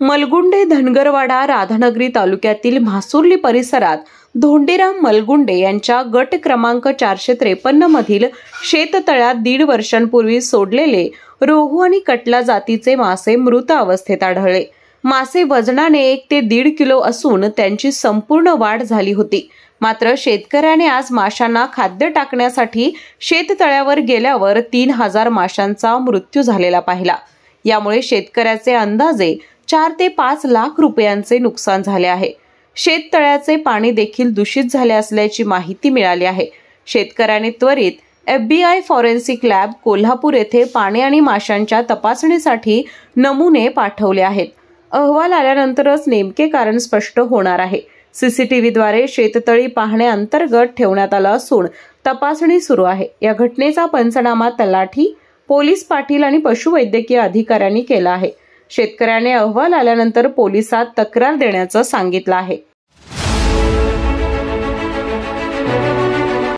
मलगुंडे धनगरवाडा राधानगरी तालुक्यातील म्हासुर्ली परिसरात धोंडीराम मलगुंडे यांच्या गट क्रमांक 453 मधील शेततळ्यात 1.5 वर्षांपूर्वी सोडलेले रोहू आणि कटला जातीचे मासे मृत अवस्थेत आढळले। मासे वजनाने 1 ते 1.5 किलो असून त्यांची संपूर्ण वाढ झाली होती। मात्र शेतकऱ्याने आज माशांना खाद्य टाकण्यासाठी शेततळ्यावर गेल्यावर 3000 माशांचा मृत्यू झालेला पाहिला। यामुळे शेतकऱ्याचे अंदाजे 4 ते 5 लाख रुपयांचे नुकसान झाले आहे। शेततळ्याचे पाणी देखील दूषित झाले असल्याची माहिती मिळाली आहे। शेतकऱ्याने त्वरित FBI फॉरेन्सिक लॅब कोल्हापूर येथे पाणी आणि माशांच्या तपासणीसाठी नमुने पाठवले आहेत। अहवाल आल्यानंतरच नेमके कारण स्पष्ट होणार आहे। CCTVद्वारे शेततळी पाहण्याअंतर्गत ठेवण्यात आला असून तपासणी सुरू आहे। या घटनेचा पंचनामा तलाठी, पोलीस पाटील आणि पशुवैद्यकीय अधिकाऱ्यांनी केला आहे। शेतकऱ्याने अहवाल आल्यानंतर पोलिसात तक्रार देण्याचं सांगितलं आहे।